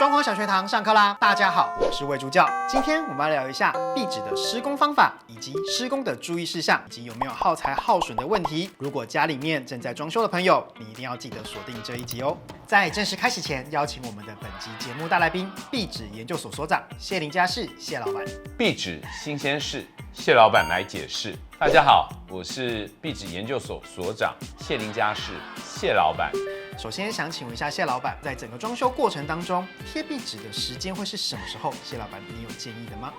装潢小学堂上课啦！大家好，我是魏助教。今天我们要聊一下壁纸的施工方法，以及施工的注意事项，以及有没有耗材耗损的问题。如果家里面正在装修的朋友，你一定要记得锁定这一集哦。在正式开始前，邀请我们的本集节目大来宾，壁纸研究所所长谢林家士谢老板。壁纸新鲜事，谢老板来解释。大家好，我是壁纸研究所所长谢林家士谢老板。首先想请问一下谢老板，在整个装修过程当中，贴壁纸的时间会是什么时候？谢老板，你有建议的吗？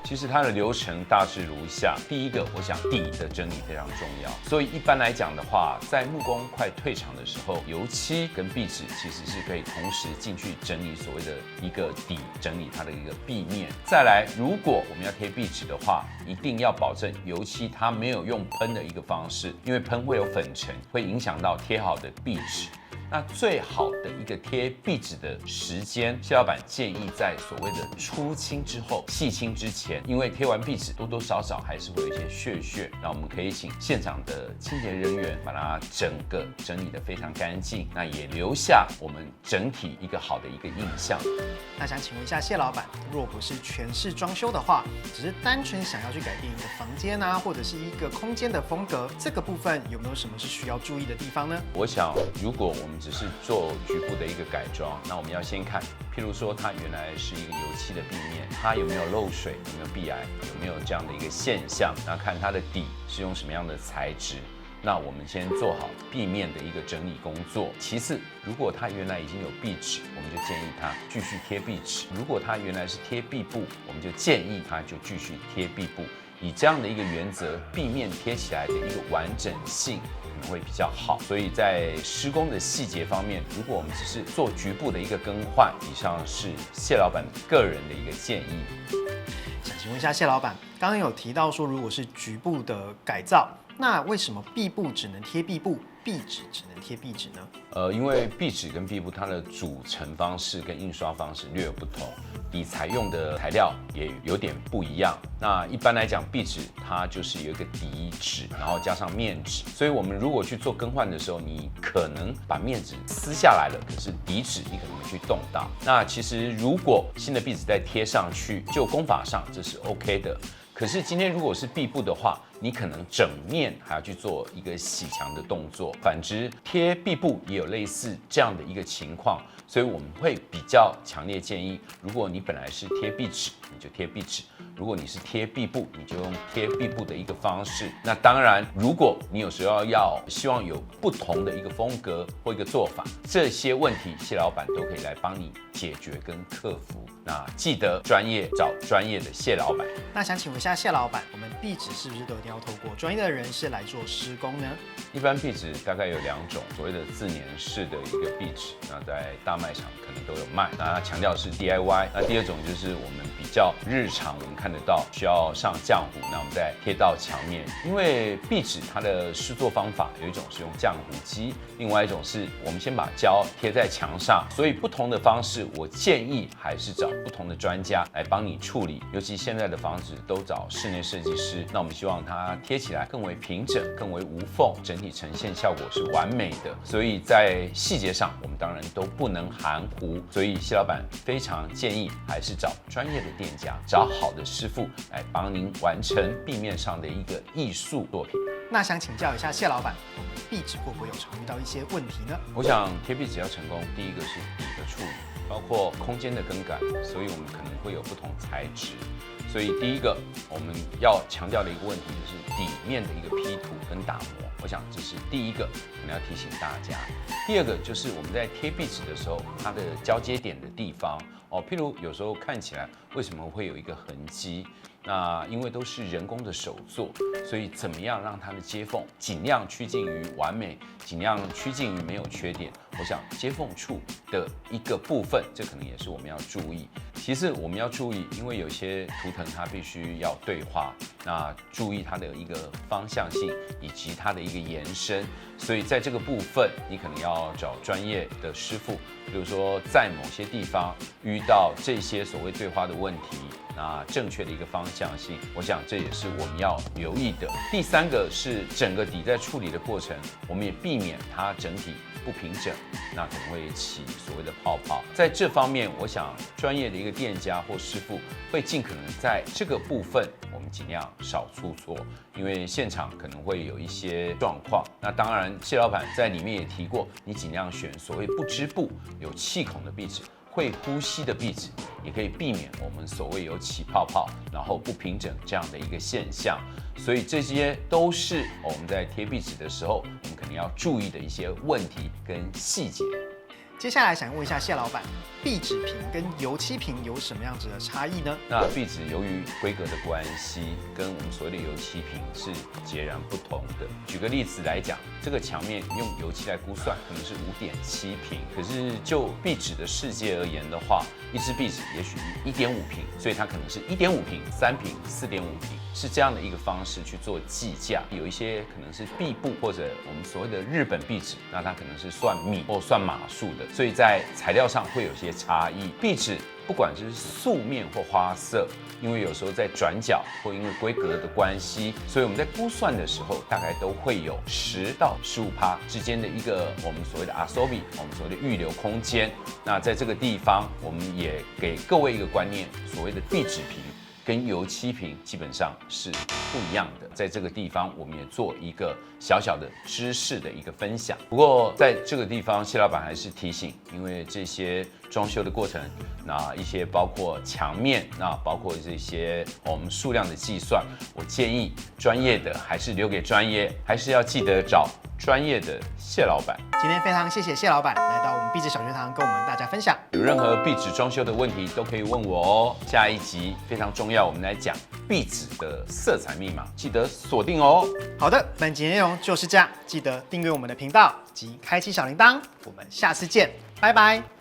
其实它的流程大致如下：第一个，我想底的整理非常重要，所以一般来讲的话，在木工快退场的时候，油漆跟壁纸其实是可以同时进去整理所谓的一个底，整理它的一个壁面。再来，如果我们要贴壁纸的话，一定要保证油漆它没有用喷的一个方式，因为喷会有粉尘，会影响到贴好的壁纸。那最好的一个贴壁纸的时间，谢老板建议在所谓的初清之后、细清之前，因为贴完壁纸多多少少还是会有一些屑，那我们可以请现场的清洁人员把它整个整理得非常干净，那也留下我们整体一个好的一个印象。那想请问一下谢老板，若不是全室装修的话，只是单纯想要去改变一个房间啊，或者是一个空间的风格，这个部分有没有什么是需要注意的地方呢？我想，如果我们只是做局部的一个改装，那我们要先看，譬如说它原来是一个油漆的壁面，它有没有漏水，有没有壁癌，有没有这样的一个现象，那看它的底是用什么样的材质。那我们先做好壁面的一个整理工作。其次，如果它原来已经有壁纸，我们就建议它继续贴壁纸；如果它原来是贴壁布，我们就建议它就继续贴壁布。以这样的一个原则，壁面贴起来的一个完整性可能会比较好。所以在施工的细节方面，如果我们只是做局部的一个更换，以上是谢老板个人的一个建议。想请问一下谢老板，刚刚有提到说，如果是局部的改造，那为什么壁布只能贴壁布，壁纸只能贴壁纸呢？因为壁纸跟壁布它的组成方式跟印刷方式略有不同，底采用的材料也有点不一样。那一般来讲，壁纸它就是有一个底纸，然后加上面纸，所以我们如果去做更换的时候，你可能把面纸撕下来了，可是底纸你可能没去动到。那其实如果新的壁纸再贴上去，就工法上这是 OK 的。可是今天如果是壁布的话，你可能整面还要去做一个洗墙的动作。反之，贴壁布也有类似这样的一个情况，所以我们会比较强烈建议，如果你本来是贴壁纸，你就贴壁纸；如果你是贴壁布，你就用贴壁布的一个方式。那当然，如果你有时候希望有不同的一个风格或一个做法，这些问题谢老板都可以来帮你解决跟克服。那记得专业找专业的谢老板。那想请问一下谢老板，我们壁纸是不是都一定要透过专业的人士来做施工呢？一般壁纸大概有2种，所谓的自粘式的一个壁纸，那在大卖场可能都有卖。那它强调是 DIY。那第2种就是我们比较日常我们看得到，需要上浆糊，那我们再贴到墙面。因为壁纸它的施作方法有一种是用浆糊机，另外一种是我们先把胶贴在墙上，所以不同的方式，我建议还是找不同的专家来帮你处理。尤其现在的房子都找室内设计师，那我们希望它贴起来更为平整、更为无缝，整体呈现效果是完美的。所以在细节上，我们当然都不能含糊。所以谢老板非常建议还是找专业的店家，找好的师傅来帮您完成壁面上的一个艺术作品。那想请教一下谢老板，我们壁纸会不会有常遇到一些问题呢？我想贴壁纸要成功，第一个是底的处理，包括空间的更改，所以我们可能会有不同材质。所以第一个我们要强调的一个问题就是底面的一个批涂跟打磨，我想这是第一个可能要提醒大家。第2个就是我们在贴壁纸的时候，它的交接点的地方譬如有时候看起来为什么会有一个痕迹？那因为都是人工的手作，所以怎么样让它的接缝尽量趋近于完美，尽量趋近于没有缺点。我想接缝处的一个部分，这可能也是我们要注意。其次我们要注意，因为有些图腾它必须要对画，那注意它的一个方向性以及它的一个延伸。所以在这个部分，你可能要找专业的师傅，比如说在某些地方遇到这些所谓对画的问题，那正确的一个方向性，我想这也是我们要留意的。第3个是整个底在处理的过程，我们也避免它整体不平整，那可能会起所谓的泡泡。在这方面，我想专业的一个店家或师傅会尽可能在这个部分，我们尽量少出错，因为现场可能会有一些状况。那当然，谢老板在里面也提过，你尽量选所谓不织布、有气孔的壁纸。会呼吸的壁纸，也可以避免我们所谓有起泡泡，然后不平整这样的一个现象。所以这些都是我们在贴壁纸的时候，我们肯定要注意的一些问题跟细节。接下来想问一下谢老板，壁纸瓶跟油漆瓶有什么样子的差异呢？那壁纸由于规格的关系，跟我们所谓的油漆瓶是截然不同的。举个例子来讲，这个墙面用油漆来估算，可能是5.7平，可是就壁纸的世界而言的话，一支壁纸也许1.5平，所以它可能是1.5平、3平、4.5平，是这样的一个方式去做计价。有一些可能是壁布或者我们所谓的日本壁纸，那它可能是算米或算码数的。所以在材料上会有些差异。壁纸不管是素面或花色，因为有时候在转角或因为规格的关系，所以我们在估算的时候，大概都会有10到15%之间的一个我们所谓的 asobi， 我们所谓的预留空间。那在这个地方，我们也给各位一个观念，所谓的壁纸瓶跟油漆瓶基本上是不一样的。在这个地方，我们也做一个小小的知识的一个分享。不过在这个地方，谢老板还是提醒，因为这些装修的过程，那一些包括墙面，那包括这些我们数量的计算，我建议专业的还是留给专业，还是要记得找专业的谢老板。今天非常谢谢谢老板来到我们壁纸小学堂跟我们大家分享。有任何壁纸装修的问题都可以问我哦。下一集非常重要，我们来讲壁纸的色彩密码，记得锁定哦。好的，本集内容就是这样，记得订阅我们的频道及开启小铃铛，我们下次见，拜拜。